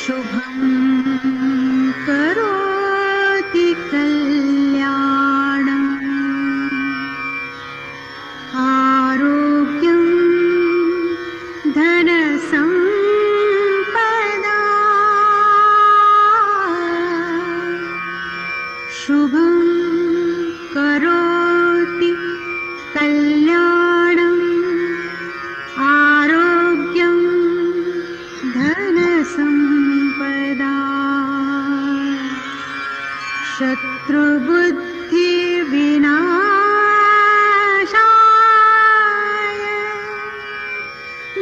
शुभं करोति कल्याणम् आरोग्यं धनसम्पदा शुभं करोति कल्याणम् आरोग्यं धनसम्पदा शत्रुबुद्धिविनाशाय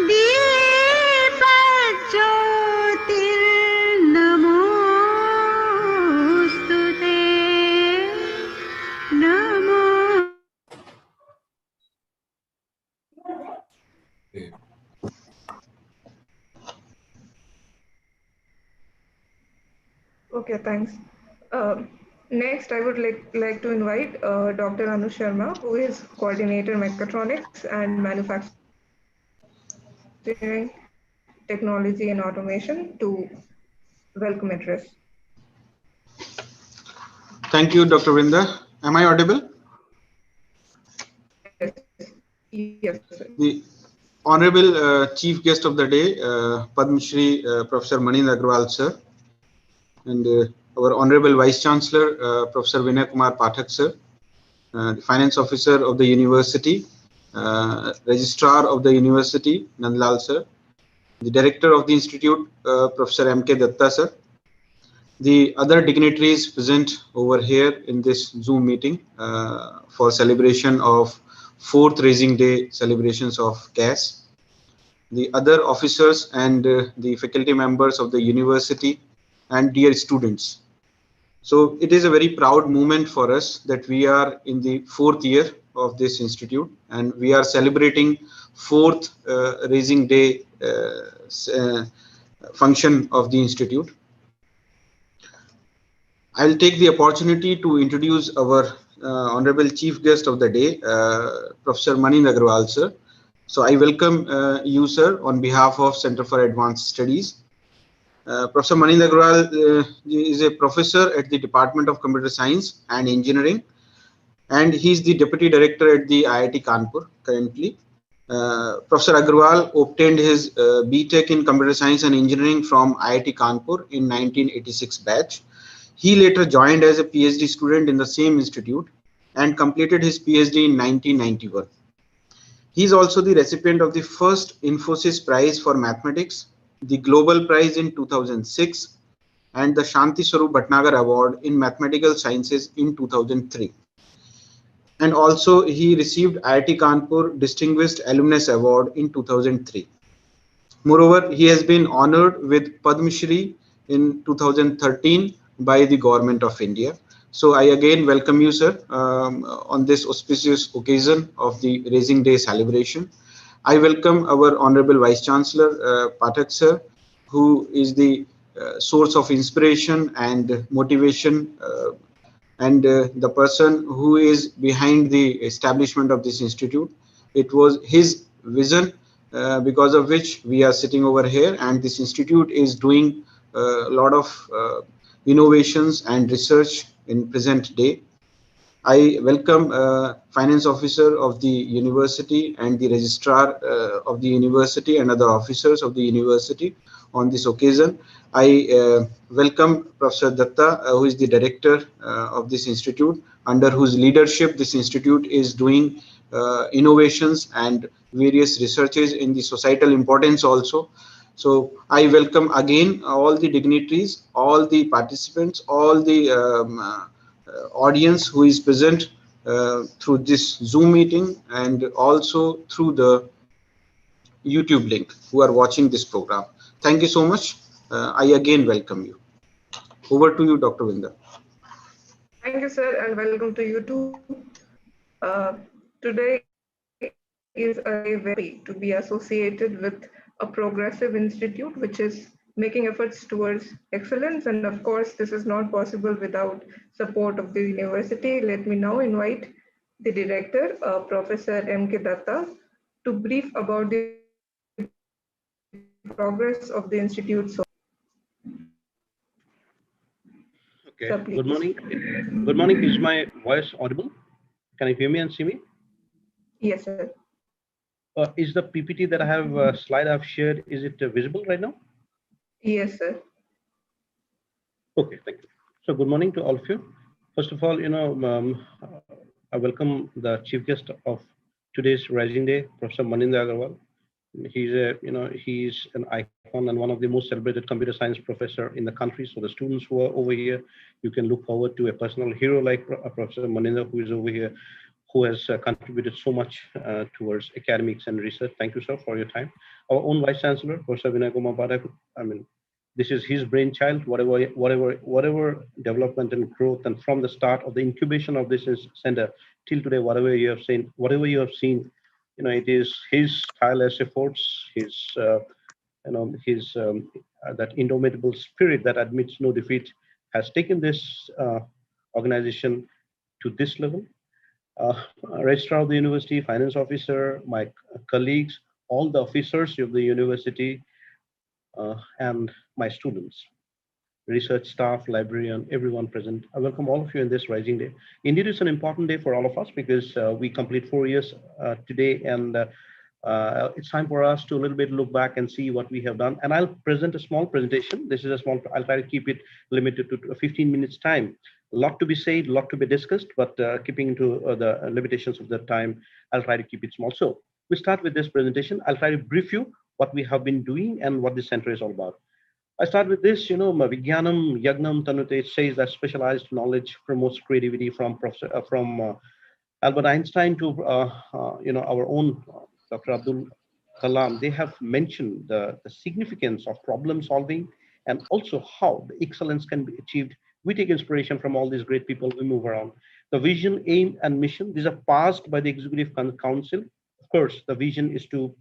दीपज्योतिर्नमोऽस्तु ते नमो। Okay, thanks. Next, I would like to invite Dr. Anu Sharma, who is Coordinator Mechatronics and Manufacturing Technology and Automation, to welcome address. Thank you, Dr. Vrinda. Am I audible? Yes, sir. The Honorable Chief Guest of the day, Padma Shri Professor Manind Agrawal, sir, and our Honorable Vice Chancellor, Professor Vinay Kumar Pathak, sir, the Finance Officer of the University, Registrar of the University, Nandlal, sir, the Director of the Institute, Professor M.K. Datta, sir, the other dignitaries present over here in this Zoom meeting for celebration of 4th Raising Day celebrations of CAS, the other officers and the faculty members of the university, and dear students. So it is a very proud moment for us that we are in the 4th year of this institute and we are celebrating 4th Raising Day function of the institute. I'll take the opportunity to introduce our Honorable Chief Guest of the day, Professor Manind Agrawal, sir. So I welcome you, sir, on behalf of Center for Advanced Studies. Professor Manind Agrawal is a professor at the Department of Computer Science and Engineering, and he is the Deputy Director at the IIT Kanpur currently. Professor Agrawal obtained his BTech in Computer Science and Engineering from IIT Kanpur in 1986 batch. He later joined as a PhD student in the same institute and completed his PhD in 1991. He is also the recipient of the first Infosys Prize for Mathematics, the Global Prize in 2006, and the Shanti Swarup Bhatnagar Award in Mathematical Sciences in 2003. And also he received IIT Kanpur Distinguished Alumnus Award in 2003. Moreover, he has been honored with Padma Shri in 2013 by the Government of India. So I again welcome you, sir, on this auspicious occasion of the Raising Day celebration. I welcome our Honorable Vice Chancellor, Pathak, sir, who is the source of inspiration and motivation and the person who is behind the establishment of this institute. It was his vision because of which we are sitting over here, and this institute is doing a lot of innovations and research in present day. I welcome Finance Officer of the University and the Registrar of the University and other officers of the University on this occasion. I welcome Professor Datta, who is the Director of this institute, under whose leadership this institute is doing innovations and various researches in the societal importance also. So I welcome again all the dignitaries, all the participants, all the audience who is present through this Zoom meeting and also through the YouTube link who are watching this program. Thank you so much. I again welcome you. Over to you, Dr. Vinda. Thank you, sir, and welcome to you too. Today is a very happy to be associated with a progressive institute which is making efforts towards excellence, and of course this is not possible without support of the university. Let me now invite the director, Professor M.K. Datta, to brief about the progress of the institute. Sir, Okay. Good please. morning. Good morning. Is my voice audible? Can you hear me and see me? Yes, sir. Is the PPT that I have slide I've shared, is it visible right now? Yes, sir. Okay, thank you. So good morning to all of you. First of all, I welcome the chief guest of today's Rising Day, Professor Maninder Agarwal. He's an icon and one of the most celebrated computer science professor in the country. So the students who are over here, you can look forward to a personal hero like Professor Maninder, who is over here, who has contributed so much towards academics and research. Thank you, sir, for your time. Our own Vice Chancellor, Professor Vinay Kumar Padak, this is his brainchild, whatever development and growth, and from the start of the incubation of this center till today, whatever you have seen, it is his tireless efforts, that indomitable spirit that admits no defeat has taken this organization to this level. Registrar of the university, finance officer, my colleagues, all the officers of the university, and my students, research staff, librarian, everyone present. I welcome all of you in this Rising Day. Indeed, it's an important day for all of us because we complete 4 years today, and it's time for us to a little bit look back and see what we have done. And I'll present a small presentation. This is a small, I'll try to keep it limited to 15 minutes time. A lot to be said, a lot to be discussed, but keeping to the limitations of the time, I'll try to keep it small. So we start with this presentation. I'll try to brief you what we have been doing and what this center is all about. I start with this, Vigyanam Yagnam Tanute. It says that specialized knowledge promotes creativity from Albert Einstein to our own Dr. Abdul Kalam. They have mentioned the significance of problem solving and also how the excellence can be achieved. We take inspiration from all these great people we move around. The vision, aim, and mission, these are passed by the Executive Council. Of course, the vision is to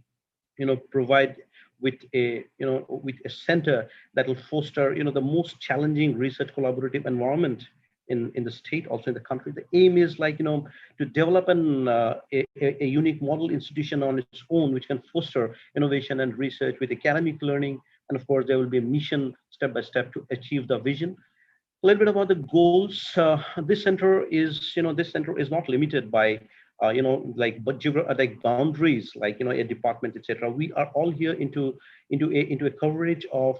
provide with a center that will foster the most challenging research collaborative environment in the state, also in the country. The aim is to develop a unique model institution on its own, which can foster innovation and research with academic learning. And of course, there will be a mission step by step to achieve the vision. A little bit about the goals. This center is not limited by like boundaries, like a department, etc. We are all here into a coverage of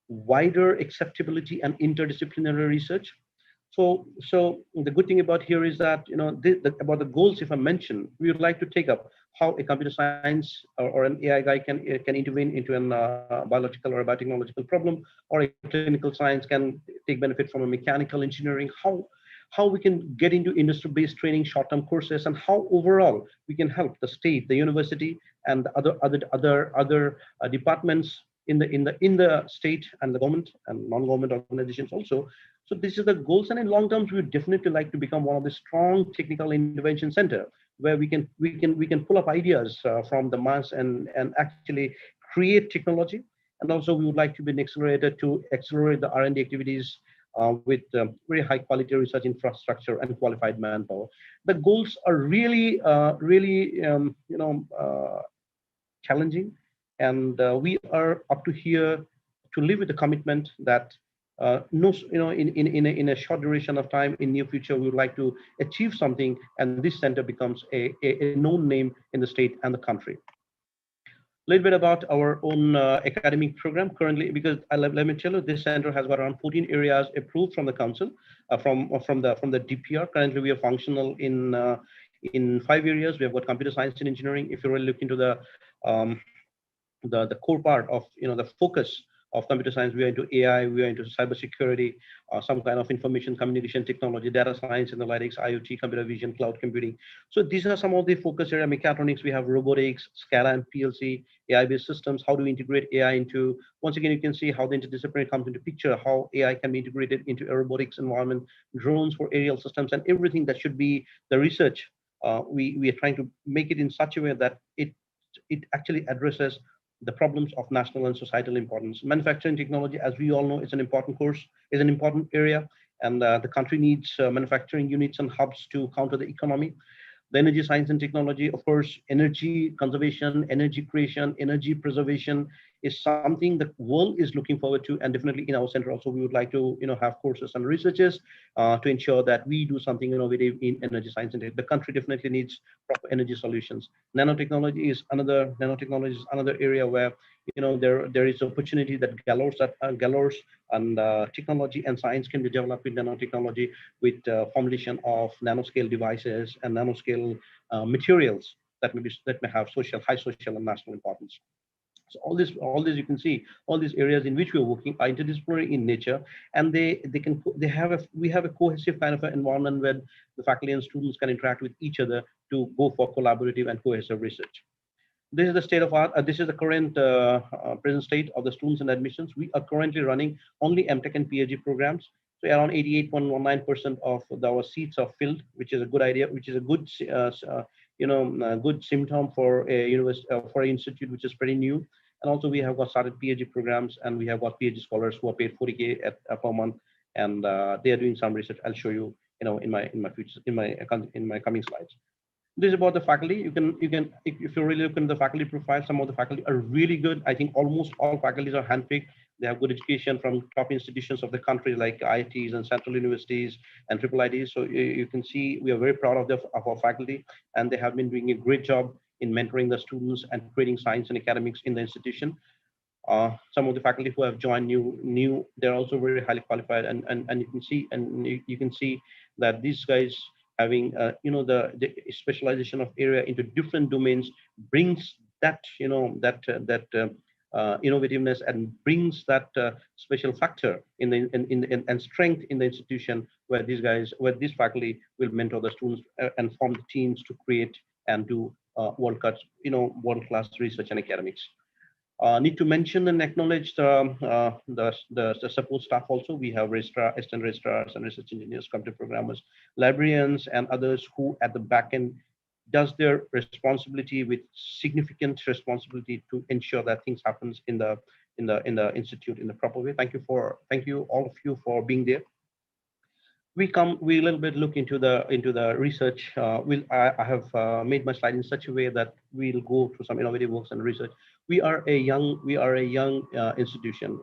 wider acceptability and interdisciplinary research. So the good thing about here is that about the goals, if I mention, we would like to take up how a computer science or an AI guy can intervene into an biological or a biotechnological problem, or a clinical science can take benefit from a mechanical engineering, how we can get into industry-based training, short-term courses, and how overall we can help the state, the university, and the other departments in the state and the government and non-government organizations also. So this is the goals, and in long terms, we would definitely like to become one of the strong technical intervention center where we can pull up ideas from the mass and actually create technology. And also, we would like to be an accelerator to accelerate the R&D activities with very high quality research infrastructure and qualified manpower. The goals are really, challenging, and we are up to here to live with the commitment that no, in a short duration of time in near future, we would like to achieve something, and this center becomes a known name in the state and the country. A little bit about our own academic program currently, because let me tell you, this center has got around 14 areas approved from the council, from the DPR. Currently, we are functional in 5 areas. We have got computer science and engineering. If you really look into the core part of the focus of computer science, we are into AI, we are into cybersecurity, some kind of information communication technology, data science, analytics, IoT, computer vision, cloud computing. So these are some of the focus area. Mechatronics, we have robotics, SCADA and PLC, AI-based systems. How do we integrate AI into? Once again, you can see how the interdisciplinary comes into picture, how AI can be integrated into a robotics environment, drones for aerial systems, and everything that should be the research. We are trying to make it in such a way that it actually addresses the problems of national and societal importance. Manufacturing technology, as we all know, is an important course, is an important area, and the country needs manufacturing units and hubs to counter the economy. The energy science and technology, of course, energy conservation, energy creation, energy preservation, is something the world is looking forward to, and definitely in our center also we would like to have courses and researches to ensure that we do something innovative in energy science, and the country definitely needs proper energy solutions. Nanotechnology is another area where there is opportunity that galores and technology and science can be developed in nanotechnology with formulation of nanoscale devices and nanoscale materials that may have high social and national importance. So all this you can see, all these areas in which we're working are interdisciplinary in nature, and we have a cohesive kind of an environment where the faculty and students can interact with each other to go for collaborative and cohesive research. This is the state of art. This is the current present state of the students and admissions. We are currently running only MTech and PhD programs. So around 88.19% of our seats are filled, which is a good idea, which is a good, good symptom for a university, for an institute which is pretty new. And also we have got started PhD programs, and we have got PhD scholars who are paid 40K per month, and they are doing some research. I'll show you, in my coming slides. This is about the faculty. You can if you really look into the faculty profile, some of the faculty are really good. I think almost all faculties are handpicked. They have good education from top institutions of the country like IITs and central universities and triple ITs. So you can see we are very proud of our faculty, and they have been doing a great job in mentoring the students and creating science and academics in the institution. Some of the faculty who have joined new, they're also very highly qualified, and you can see that these guys having the specialization of area into different domains brings that innovativeness, and brings that special factor and strength in the institution, where these faculty will mentor the students and form the teams to create and do world-class research and academics. Need to mention and acknowledge the support staff also. We have registrar, assistant registrars, and research engineers, computer programmers, librarians, and others who at the back end does their responsibility with significant responsibility to ensure that things happens in the institute in the proper way. Thank you all of you for being there. We a little bit look into the research. I have made my slide in such a way that we'll go through some innovative works and research. We are a young institution.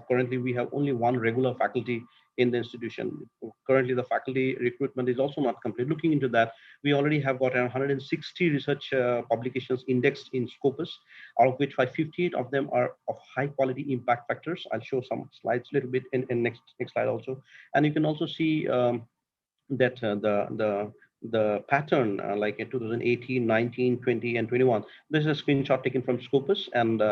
Currently we have only one regular faculty in the institution. Currently the faculty recruitment is also not complete. Looking into that, we already have got around 160 research publications indexed in Scopus, out of which 558 of them are of high quality impact factors. I'll show some slides a little bit in next slide also. And you can also see that the pattern like in 2018, 19, 20, and 21. This is a screenshot taken from Scopus, and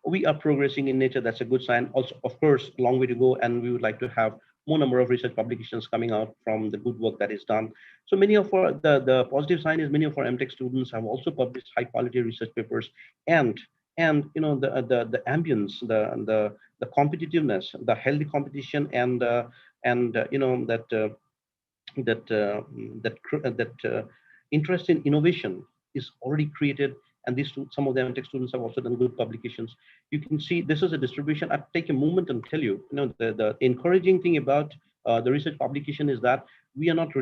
we are progressing in nature. That's a good sign. Also, of course, a long way to go, and we would like to have more number of research publications coming out from the good work that is done. So many of the positive sign is many of our MTech students have also published high quality research papers, and the ambience, the competitiveness, the healthy competition, and interest in innovation is already created, and some of the MTech students have also done good publications. You can see this is a distribution. I'll take a moment and tell you, the encouraging thing about the research publication is that we are not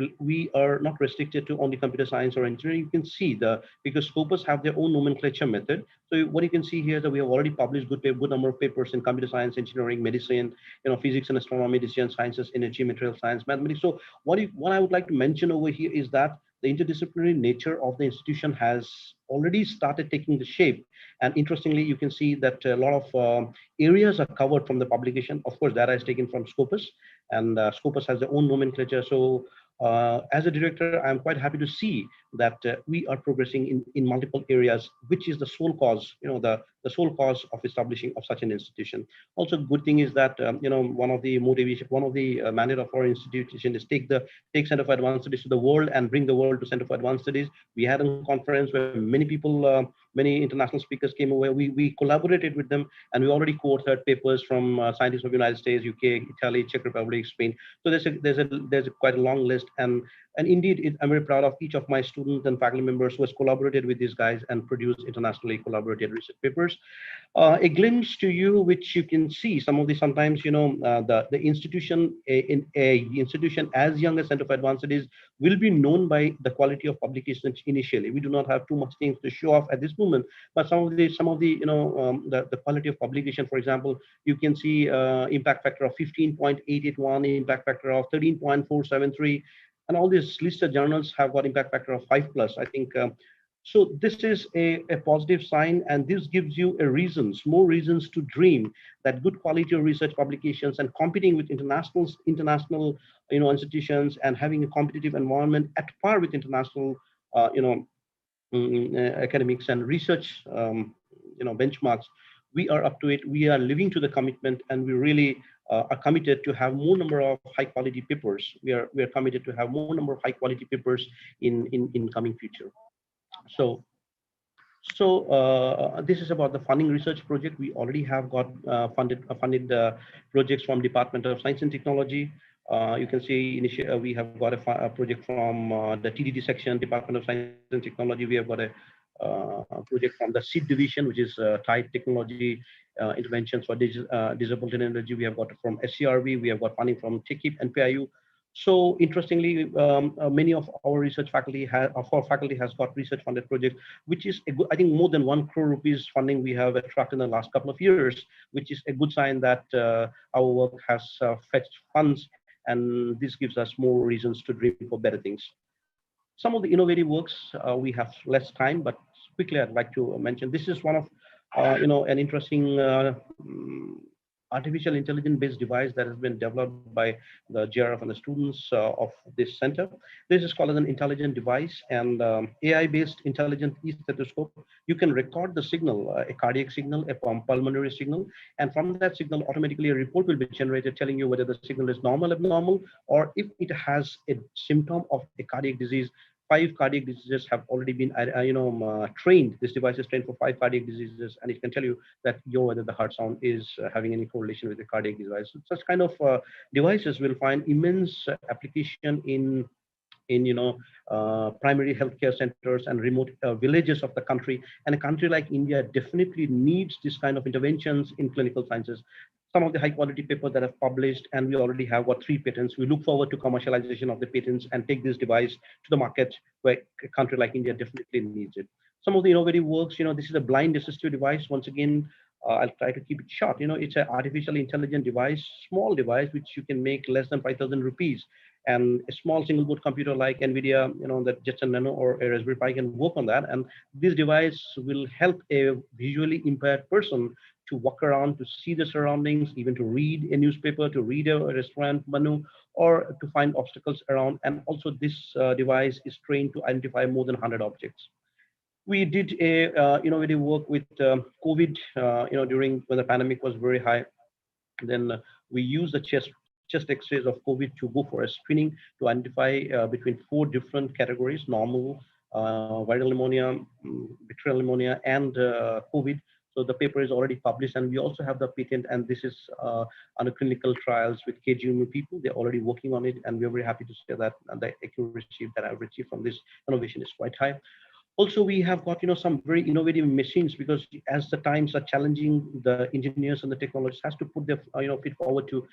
restricted to only computer science or engineering. You can see because Scopus have their own nomenclature method. So what you can see here is that we have already published good number of papers in computer science, engineering, medicine, physics and astronomy, decision sciences, energy, material science, mathematics. So what I would like to mention over here is that the interdisciplinary nature of the institution has already started taking the shape. And interestingly, you can see that a lot of areas are covered from the publication. Of course, data is taken from Scopus, and Scopus has their own nomenclature. So as a director, I'm quite happy to see that we are progressing in multiple areas, which is the sole cause, the sole cause of establishing of such an institution. Also, good thing is that one of the mandate of our institution is take Center for Advanced Studies to the world and bring the world to Center for Advanced Studies. We had a conference where many people, many international speakers came away. We collaborated with them, and we already co-authored papers from scientists of the United States, UK, Italy, Czech Republic, Spain. So there's quite a long list, and And indeed, I'm very proud of each of my students and faculty members who has collaborated with these guys and produced internationally collaborated research papers. A glimpse to you, which you can see some of the sometimes, the institution, in a institution as young as Center for Advanced Studies will be known by the quality of publications initially. We do not have too much things to show off at this moment, but some of the the quality of publication, for example, you can see impact factor of 15.881, impact factor of 13.473, and all these listed journals have got impact factor of 5 plus. I think so this is a positive sign, and this gives you more reasons to dream that good quality of research publications and competing with international institutions and having a competitive environment at par with international academics and research benchmarks. We are up to it. We are living to the commitment, and we really are committed to have more number of high quality papers. We are committed to have more number of high quality papers in coming future. So this is about the funding research project. We already have got funded projects from Department of Science and Technology. You can see initially we have got a project from the TDD section, Department of Science and Technology. We have got a project from the SEED division, which is tied technology interventions for disabled energy. We have got it from SCRB. We have got funding from TechIP and PIU. So interestingly, many of our research faculty has got research funded projects, which is a good, I think more than 1 crore rupees funding we have attracted in the last couple of years, which is a good sign that our work has fetched funds, and this gives us more reasons to dream for better things. Some of the innovative works, we have less time, but quickly I'd like to mention. This is one of an interesting artificial intelligence based device that has been developed by the JRF and the students of this center. This is called as an intelligent device, and AI based intelligent e-stethoscope. You can record the signal, a cardiac signal, a pulmonary signal, and from that signal automatically a report will be generated telling you whether the signal is normal, abnormal, or if it has a symptom of a cardiac disease. 5 cardiac diseases have already been trained. This device is trained for 5 cardiac diseases, and it can tell you that whether the heart sound is having any correlation with the cardiac device. So such kind of devices will find immense application in primary healthcare centers and remote villages of the country. And a country like India definitely needs this kind of interventions in clinical sciences. Some of the high quality papers that have published, and we already have got 3 patents. We look forward to commercialization of the patents and take this device to the market, where a country like India definitely needs it. Some of the innovative works, this is a blind assistive device. Once again, I'll try to keep it short. It's an artificially intelligent device, small device, which you can make less than 5,000 rupees. And a small single board computer like NVIDIA, that Jetson Nano or a Raspberry Pi can work on that. And this device will help a visually impaired person to walk around, to see the surroundings, even to read a newspaper, to read a restaurant menu, or to find obstacles around. And also this device is trained to identify more than 100 objects. We did a innovative work with COVID, during when the pandemic was very high. Then we used the chest X-rays of COVID to go for a screening to identify between 4 different categories: normal, viral pneumonia, bacterial pneumonia, and COVID. So the paper is already published, and we also have the patent, and this is under clinical trials with KGMU people. They're already working on it, and we're very happy to say that the accuracy that I've achieved from this innovation is quite high. Also, we have got some very innovative machines, because as the times are challenging, the engineers and the technologists has to put their feet forward to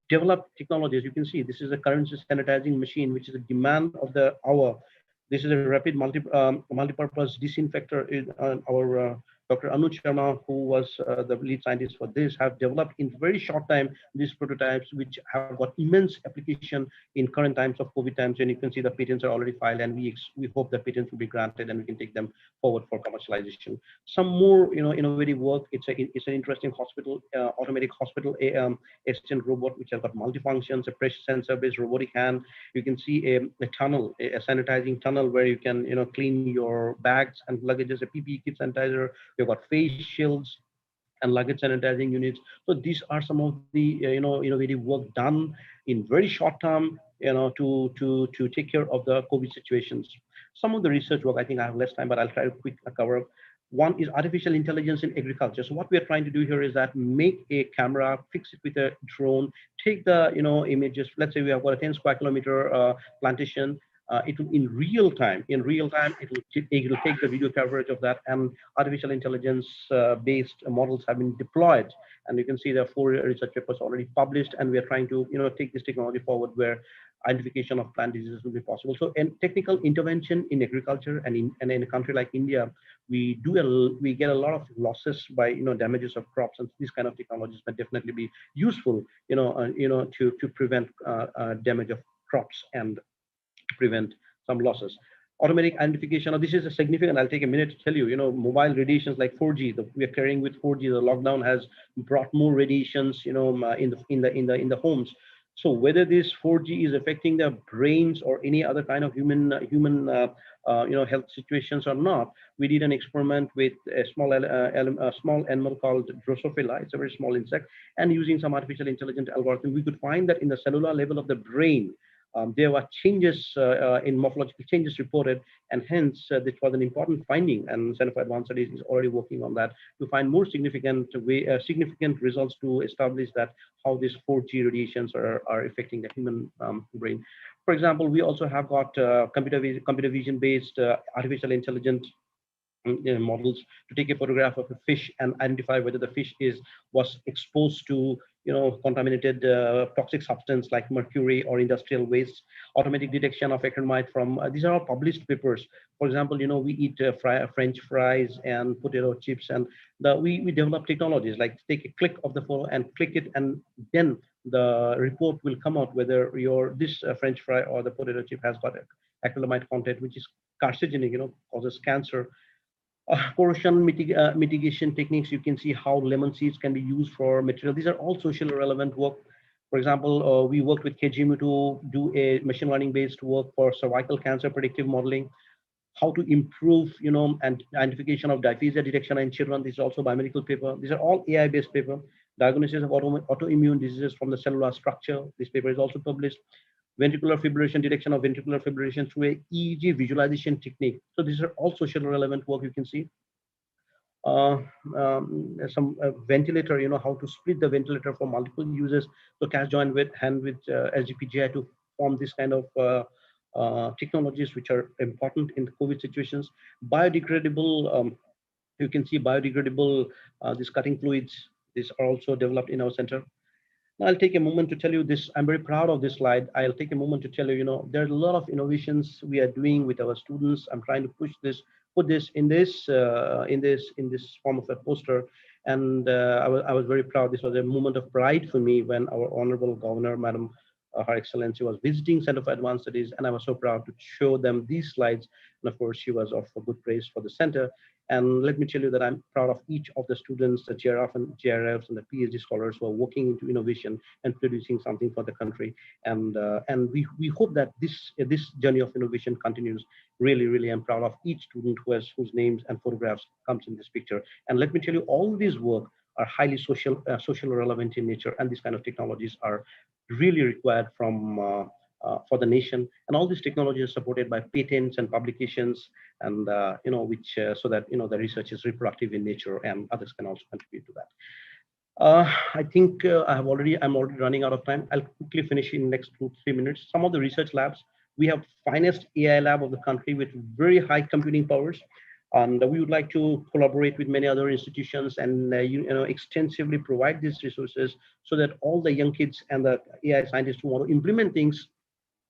develop technologies. You can see this is a currency sanitizing machine, which is a demand of the hour. This is a rapid multi-purpose disinfector. Our Dr. Anuj Sharma, who was the lead scientist for this, have developed in very short time these prototypes, which have got immense application in current times of COVID times. And you can see the patents are already filed, and we hope the patents will be granted, and we can take them forward for commercialization. Some more innovative work. It's an interesting hospital, automatic hospital assistant robot, which has got multifunctions, a pressure sensor based robotic hand. You can see a tunnel, a sanitizing tunnel, where you can clean your bags and luggages, a PPE kit sanitizer. We've got face shields and luggage sanitizing units. So these are some of the innovative work done in very short term, to take care of the COVID situations. Some of the research work, I think I have less time, but I'll try to quick cover. One is artificial intelligence in agriculture. So what we are trying to do here is that make a camera, fix it with a drone, take the images. Let's say we have got a 10 square kilometer plantation. it will in real time, it will take the video coverage of that, and artificial intelligence based models have been deployed. And you can see there are 4 research papers already published, and we are trying to take this technology forward where identification of plant diseases will be possible. So, in technical intervention in agriculture and in a country like India, we get a lot of losses by damages of crops, and these kind of technologies might definitely be useful to prevent damage of crops and prevent some losses. Automatic identification. Now, this is a significant. I'll take a minute to tell you. Mobile radiations like 4G. We are carrying with 4G. The lockdown has brought more radiations. In the homes. So whether this 4G is affecting the brains or any other kind of health situations or not, we did an experiment with a small animal called Drosophila. It's a very small insect, and using some artificial intelligence algorithm, we could find that in the cellular level of the brain, there were changes in morphological changes reported, and hence this was an important finding. And Center for Advanced Studies is already working on that to find more significant results to establish that how these 4G radiations are affecting the human brain. For example, we also have got computer vision based artificial intelligence models to take a photograph of a fish and identify whether the fish was exposed to contaminated toxic substance like mercury or industrial waste. Automatic detection of acrylamide from these are all published papers. For example, we eat French fries and potato chips, and we develop technologies like take a click of the photo and click it, and then the report will come out whether this French fry or the potato chip has got acrylamide content, which is carcinogenic, causes cancer. Corrosion mitigation techniques. You can see how lemon seeds can be used for material. These are all socially relevant work. For example, we worked with KGMU to do a machine learning based work for cervical cancer predictive modeling. How to improve, and identification of dysphagia detection in children. This is also biomedical paper. These are all AI based paper. Diagnosis of autoimmune diseases from the cellular structure. This paper is also published. Ventricular fibrillation, detection of ventricular fibrillation through a EEG visualization technique. So these are all social relevant work you can see. Some ventilator, how to split the ventilator for multiple uses. So cash joint with hand with SGPGI to form this kind of technologies which are important in the COVID situations. Biodegradable, you can see biodegradable, these cutting fluids. These are also developed in our center. I'll take a moment to tell you this. I'm very proud of this slide. I'll take a moment to tell you, there are a lot of innovations we are doing with our students. I'm trying to put this in this form of a poster. And I was very proud. This was a moment of pride for me when our Honorable Governor, Madam Her Excellency, was visiting Center for Advanced Studies, and I was so proud to show them these slides. And of course, she was of good praise for the center. And let me tell you that I'm proud of each of the students, the GRF and GRFs and the PhD scholars who are working into innovation and producing something for the country. And we hope that this journey of innovation continues. Really, really, I'm proud of each student whose names and photographs comes in this picture. And let me tell you, all this work are highly social relevant in nature, and these kind of technologies are really required for the nation. And all these technologies are supported by patents and publications, and which so that the research is reproductive in nature, and others can also contribute to that. I think I'm already running out of time. I'll quickly finish in next 2-3 minutes. Some of the research labs, we have finest AI lab of the country with very high computing powers. And we would like to collaborate with many other institutions and extensively provide these resources so that all the young kids and the AI scientists who want to implement things,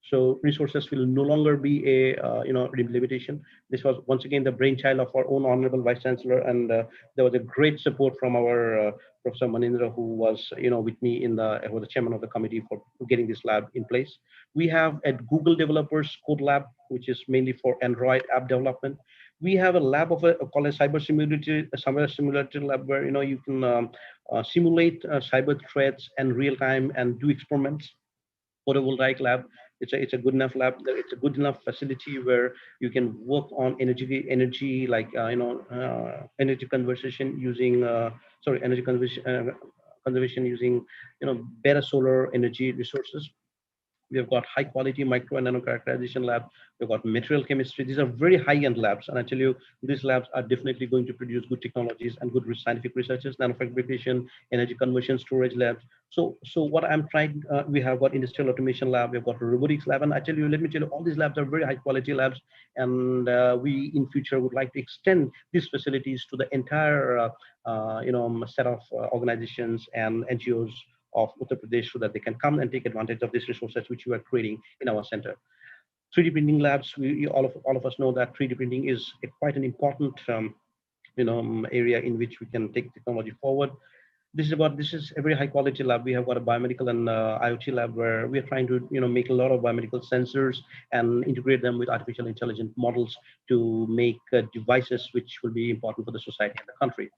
so resources will no longer be a limitation. This was once again the brainchild of our own Honorable Vice Chancellor, and there was a great support from our Professor Manindra, who was with me was the chairman of the committee for getting this lab in place. We have at Google Developers Code Lab, which is mainly for Android app development. We have a lab called a cyber simulator lab, where you can simulate cyber threats and real time and do experiments. Photovoltaic lab, it's a good enough lab. It's a good enough facility where you can work on energy like energy conservation using conservation using better solar energy resources. We have got high quality micro and nano characterization lab. We've got material chemistry. These are very high-end labs. And I tell you, these labs are definitely going to produce good technologies and good scientific researchers, nanofabrication, energy conversion, storage labs. So what I'm trying, we have got industrial automation lab, we've got a robotics lab. And I tell you, let me tell you, all these labs are very high quality labs. And we in future would like to extend these facilities to the entire set of organizations and NGOs of Uttar Pradesh so that they can come and take advantage of these resources which we are creating in our center. 3D printing labs, all of us know that 3D printing is quite an important area in which we can take technology forward. This is a very high quality lab. We have got a biomedical and IoT lab where we are trying to make a lot of biomedical sensors and integrate them with artificial intelligence models to make devices which will be important for the society and the country.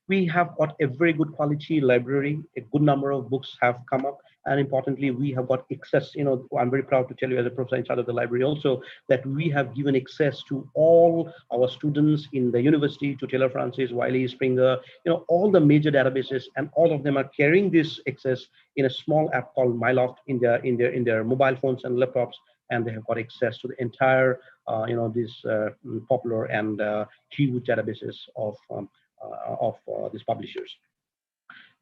We have got a very good quality library. A good number of books have come up, and importantly, we have got access. I'm very proud to tell you as a professor in charge of the library also that we have given access to all our students in the university, to Taylor Francis, Wiley, Springer, all the major databases, and all of them are carrying this access in a small app called MyLoft in their mobile phones and laptops, and they have got access to the entire these popular and huge databases of these publishers.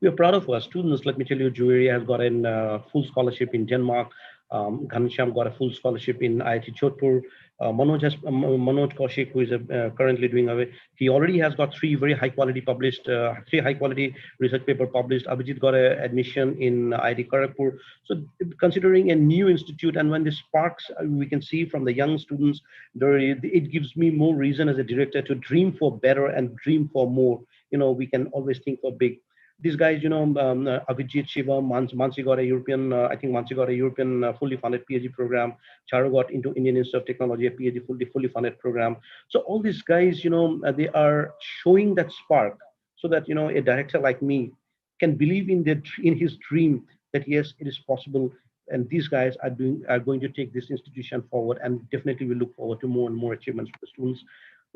We are proud of our students. Let me tell you, Jewelry has got a full scholarship in Denmark. Ghanshyam got a full scholarship in IIT Jodhpur. Manoj Kaushik, who is currently doing away, he already has got three high quality research paper published. Abhijit got an admission in IIT Kharagpur. So considering a new institute, and when this sparks, we can see from the young students, it gives me more reason as a director to dream for better and dream for more. We can always think for big. These guys, Abhijit, Shiva, Mansi got a European, I think Mansi got a European fully funded PhD program. Charu got into Indian Institute of Technology, a PhD fully funded program. So all these guys, they are showing that spark so that, a director like me can believe in his dream that yes, it is possible. And these guys are going to take this institution forward, and definitely we look forward to more and more achievements for the students.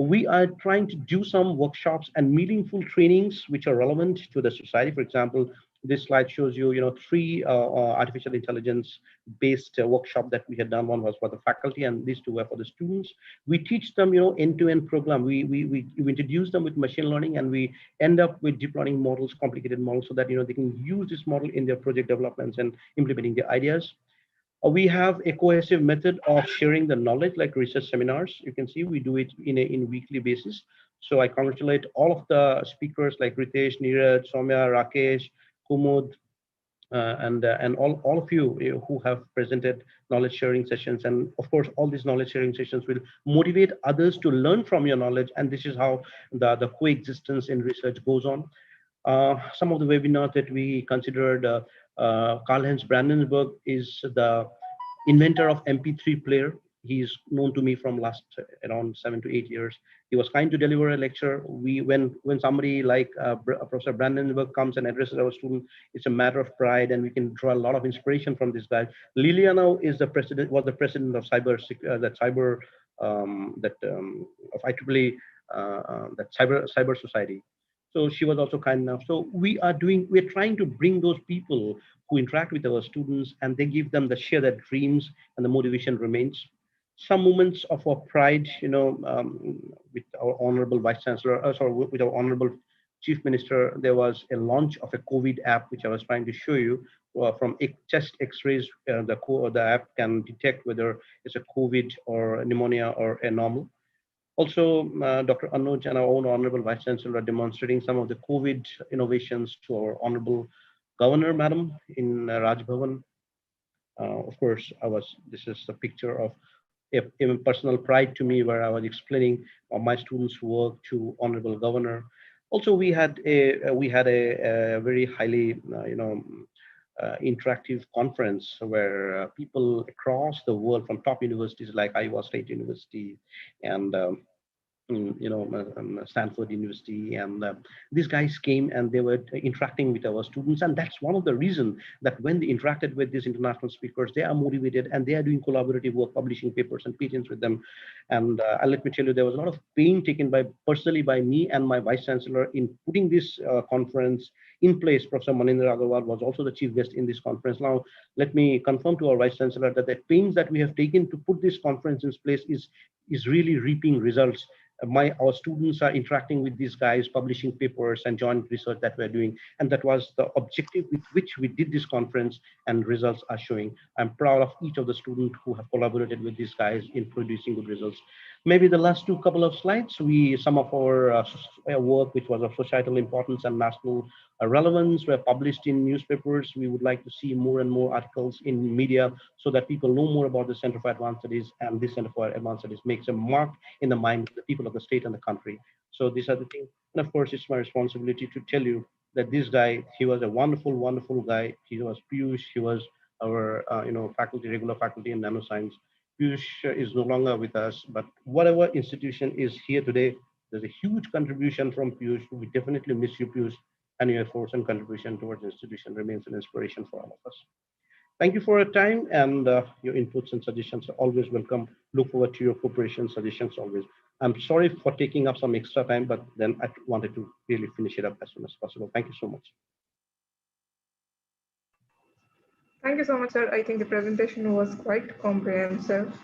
We are trying to do some workshops and meaningful trainings which are relevant to the society. For example, this slide shows you, three artificial intelligence based workshop that we had done. One was for the faculty, and these two were for the students. We teach them, end-to-end program. We introduce them with machine learning, and we end up with deep learning models, complicated models, so that they can use this model in their project developments and implementing their ideas. We have a cohesive method of sharing the knowledge, like research seminars. You can see we do it in weekly basis. So I congratulate all of the speakers like Ritesh, Neeraj, Soumya, Rakesh, Kumud, and all of you who have presented knowledge sharing sessions. And of course, all these knowledge sharing sessions will motivate others to learn from your knowledge. And this is how the coexistence in research goes on. Some of the webinars that we considered, Karl-Heinz Brandenburg is the inventor of MP3 player. He's known to me from last around 7 to 8 years. He was kind to deliver a lecture. When somebody like Professor Brandenburg comes and addresses our student, it's a matter of pride, and we can draw a lot of inspiration from this guy. Liliana was the president of of IEEE, that cyber society. So she was also kind enough. So we're trying to bring those people who interact with our students, and they give them the share their dreams, and the motivation remains. Some moments of our pride, with our honorable vice chancellor, with our honorable chief minister, there was a launch of a COVID app, which I was trying to show you. From chest X-rays, the app can detect whether it's a COVID or pneumonia or a normal. Also, Dr. Anuj and our own Honorable Vice Chancellor are demonstrating some of the COVID innovations to our Honorable Governor, Madam, in Raj Bhavan. Of course, this is a picture of a personal pride to me, where I was explaining my students' work to Honorable Governor. Also, we had a very highly, interactive conference where people across the world from top universities like Iowa State University and Stanford University, and these guys came and they were interacting with our students, and that's one of the reasons that when they interacted with these international speakers, they are motivated and they are doing collaborative work, publishing papers and patents with them. And let me tell you, there was a lot of pain taken personally by me and my vice chancellor in putting this conference in place. Professor Manindra Agarwal was also the chief guest in this conference. Now, let me confirm to our Vice Chancellor that the pains that we have taken to put this conference in place is really reaping results. Our students are interacting with these guys, publishing papers and joint research that we're doing. And that was the objective with which we did this conference, and results are showing. I'm proud of each of the students who have collaborated with these guys in producing good results. Maybe the last couple of slides, some of our work, which was of societal importance and national relevance, were published in newspapers. We would like to see more and more articles in media so that people know more about the Center for Advanced Studies, and this Center for Advanced Studies makes a mark in the mind of the people of the state and the country. So these are the things. And of course, it's my responsibility to tell you that this guy, he was a wonderful, wonderful guy. He was Piyush. He was our, faculty, regular faculty in nanoscience. Piyush is no longer with us, but whatever institution is here today, there's a huge contribution from Piyush. We definitely miss you, Piyush, and your efforts and contribution towards the institution remains an inspiration for all of us. Thank you for your time, and your inputs and suggestions are always welcome. Look forward to your cooperation, suggestions always. I'm sorry for taking up some extra time, but then I wanted to really finish it up as soon as possible. Thank you so much. Thank you so much, sir. I think the presentation was quite comprehensive.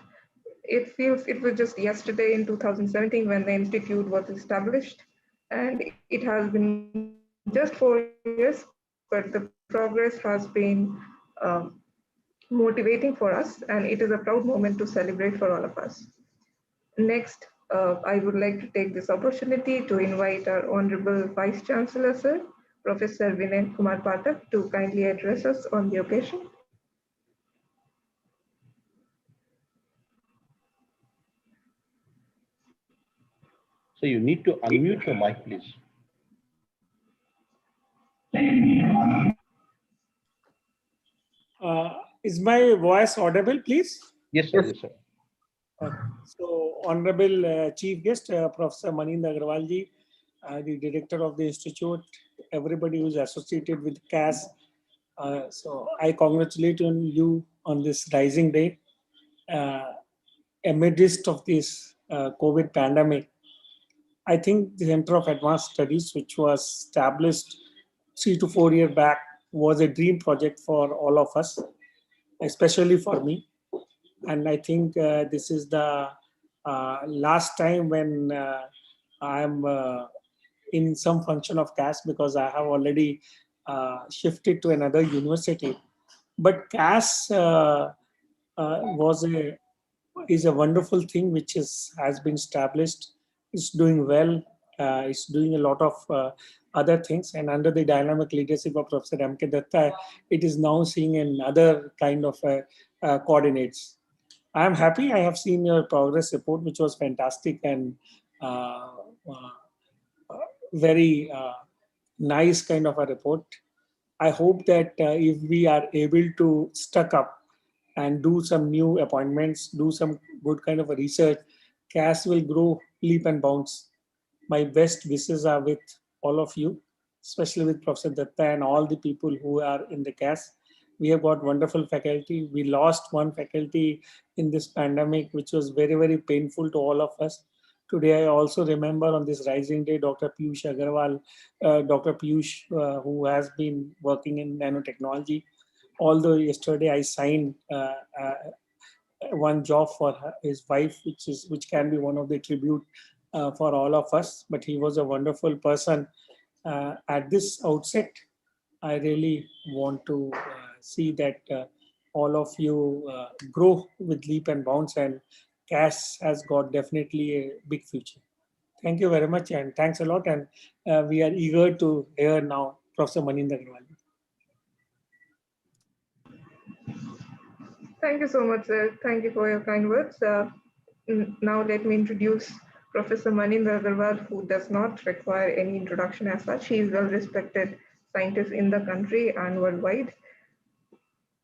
It feels it was just yesterday in 2017 when the institute was established, and it has been just 4 years, but the progress has been motivating for us, and it is a proud moment to celebrate for all of us. Next, I would like to take this opportunity to invite our Honorable Vice Chancellor, Sir, Professor Vinay Kumar Pathak, to kindly address us on the occasion. So you need to unmute your mic, please. Is my voice audible, please? Yes, sir. Yes, sir. So, Honorable Chief Guest, Professor Manindra Agarwal ji, the Director of the Institute, everybody who is associated with CAS. So, I congratulate you on this rising day. Amidst of this COVID pandemic, I think the Center of Advanced Studies, which was established 3 to 4 years back, was a dream project for all of us, especially for me. And I think this is the last time when I'm in some function of CAS, because I have already shifted to another university. But CAS is a wonderful thing which has been established. It's doing well. It's doing a lot of other things, and under the dynamic leadership of Professor M.K. Datta, it is now seeing another kind of coordinates. I am happy. I have seen your progress report, which was fantastic and very nice kind of a report. I hope that if we are able to stuck up and do some new appointments, do some good kind of a research, CAS will grow leap and bounds. My best wishes are with all of you, especially with Professor Datta and all the people who are in the CAS. We have got wonderful faculty. We lost one faculty in this pandemic, which was very, very painful to all of us. Today, I also remember on this rising day, Dr. Piyush Agarwal, Dr. Piyush, who has been working in nanotechnology. Although yesterday I signed one job for his wife, which can be one of the tribute for all of us. But he was a wonderful person. At this outset, I really want to see that all of you grow with leap and bounds, and CAS has got definitely a big future. Thank you very much, and thanks a lot. And we are eager to hear now Professor Manindra Agarwal. Thank you so much, sir. Thank you for your kind words. Now let me introduce Professor Manindra Agarwal, who does not require any introduction as such. He is a well-respected scientist in the country and worldwide.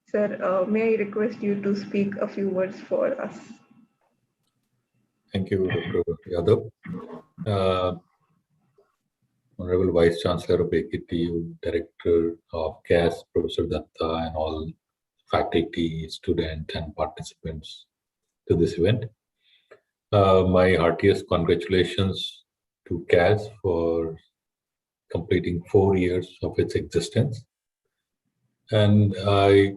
Sir, may I request you to speak a few words for us? Thank you, Dr. Yadav. Honorable Vice Chancellor of AKTU, Director of CAS, Professor Datta, and all faculty, students, and participants to this event. My heartiest congratulations to CAS for completing 4 years of its existence. And I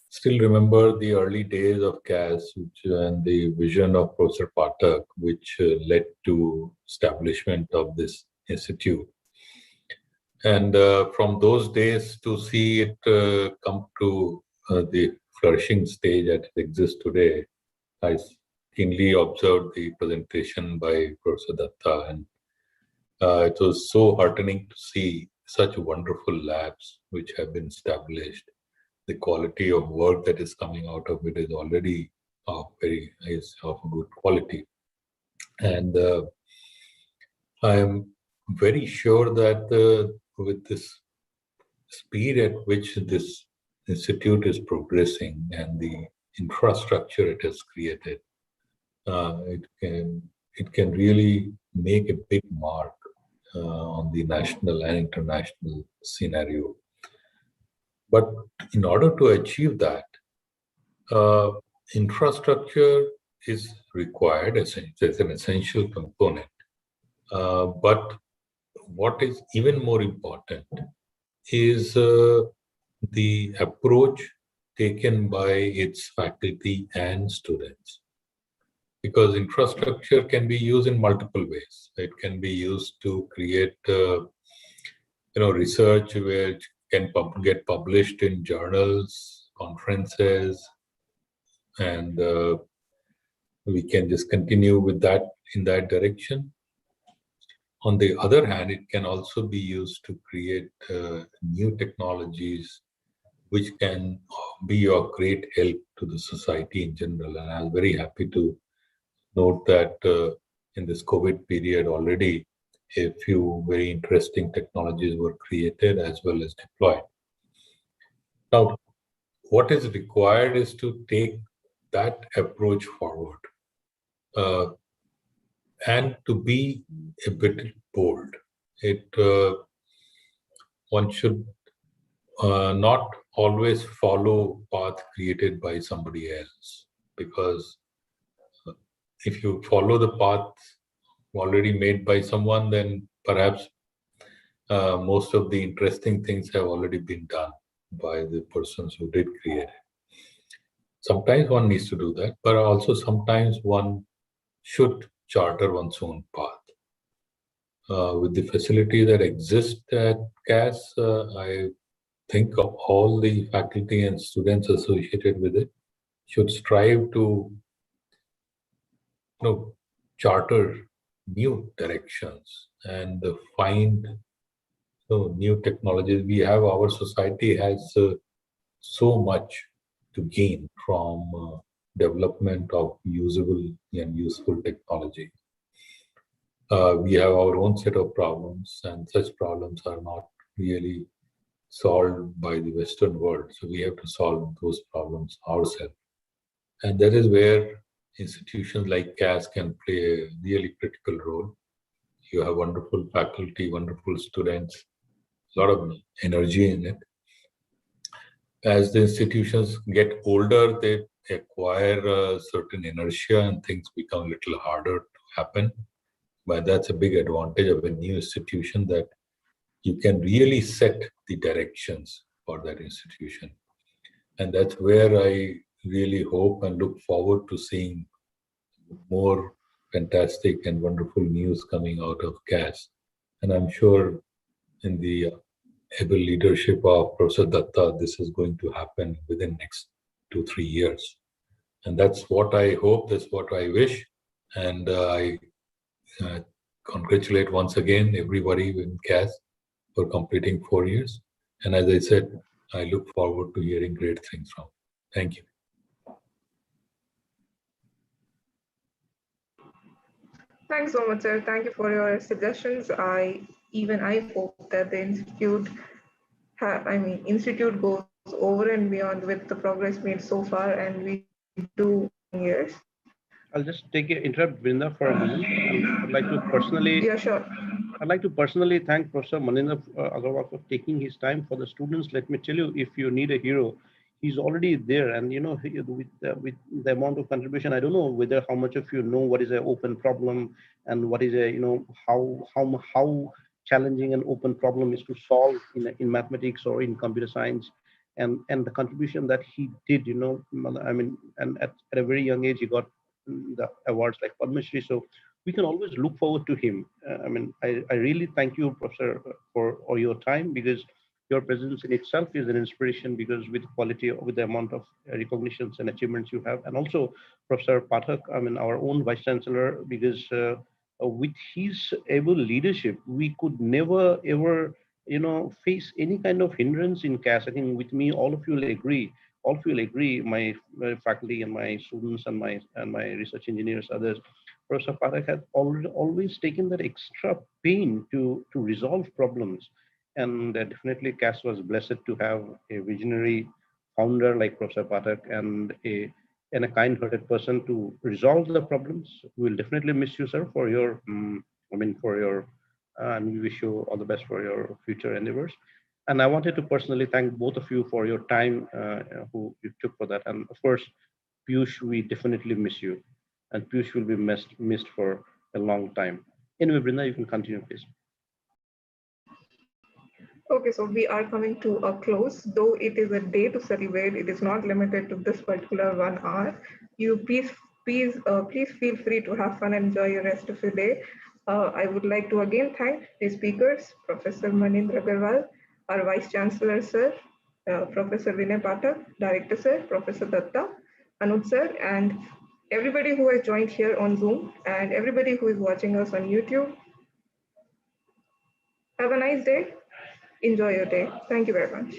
still remember the early days of CAS and the vision of Professor Pathak, which led to establishment of this institute. And from those days to see it come to the flourishing stage that it exists today, I keenly observed the presentation by Professor Datta, and it was so heartening to see such wonderful labs which have been established. The quality of work that is coming out of it is already of good quality, and I am very sure that with this speed at which this institute is progressing and the infrastructure it has created, it can really make a big mark on the national and international scenario. But in order to achieve that, infrastructure is required as an essential component. But what is even more important is the approach taken by its faculty and students. Because infrastructure can be used in multiple ways. It can be used to create, research which can get published in journals, conferences, and we can just continue with that in that direction. On the other hand, it can also be used to create new technologies which can be of great help to the society in general. And I'm very happy to note that in this COVID period already, a few very interesting technologies were created as well as deployed. Now, what is required is to take that approach forward and to be a bit bold. One should not always follow path created by somebody else, because if you follow the path already made by someone, then perhaps most of the interesting things have already been done by the persons who did create it. Sometimes one needs to do that, but also sometimes one should charter one's own path. With the facility that exists at CAS, I think of all the faculty and students associated with it should strive to charter new directions and find new technologies. Our society has so much to gain from development of usable and useful technology. We have our own set of problems, and such problems are not really solved by the Western world. So we have to solve those problems ourselves. And that is where institutions like CAS can play a really critical role. You have wonderful faculty, wonderful students, a lot of energy in it. As the institutions get older, they acquire a certain inertia and things become a little harder to happen. But that's a big advantage of a new institution, that you can really set the directions for that institution. And that's where I really hope and look forward to seeing more fantastic and wonderful news coming out of CAS. And I'm sure in the able leadership of Professor Datta, this is going to happen within next 2-3 years. And that's what I hope, that's what I wish. And I congratulate once again everybody in CAS for completing 4 years. And as I said, I look forward to hearing great things from. Thank you. Thanks so much, sir. Thank you for your suggestions. I hope that the institute goes over and beyond with the progress made so far, and we do years. I'll just interrupt Brinda for a moment. I'd like to personally. Yeah, sure. I'd like to personally thank Professor Manindra Agarwal for taking his time for the students. Let me tell you, if you need a hero, he's already there. And with the amount of contribution, I don't know whether how much of you know what is an open problem and what is how challenging and open problem is to solve in mathematics or in computer science. And the contribution that he did, I mean, and at a very young age, he got the awards like Padma Shri. So we can always look forward to him. I mean, I really thank you, Professor, for all your time, because your presence in itself is an inspiration, because with quality, with the amount of recognitions and achievements you have. And also Professor Pathak, I mean, our own Vice Chancellor, because with his able leadership, we could never ever, face any kind of hindrance in CAS. I think with me, all of you will agree. All of you will agree, my faculty and my students and my research engineers, others. Professor Pathak had always taken that extra pain to resolve problems. And definitely CAS was blessed to have a visionary founder like Professor Pathak, and a kind-hearted person to resolve the problems. We'll definitely miss you, sir, for your, for your, and we wish you all the best for your future endeavors. And I wanted to personally thank both of you for your time, who you took for that. And of course, Piyush, we definitely miss you, and Piyush will be missed for a long time. Anyway, Brinda, you can continue, please. Okay, so we are coming to a close. Though it is a day to celebrate, it is not limited to this particular 1 hour. You please feel free to have fun and enjoy the rest of your day. I would like to again thank the speakers, Professor Manindra Agarwal, our Vice Chancellor, sir, Professor Vinay Pathak, Director, sir, Professor Datta, Anuj, sir, and everybody who has joined here on Zoom, and everybody who is watching us on YouTube. Have a nice day. Enjoy your day. Thank you very much.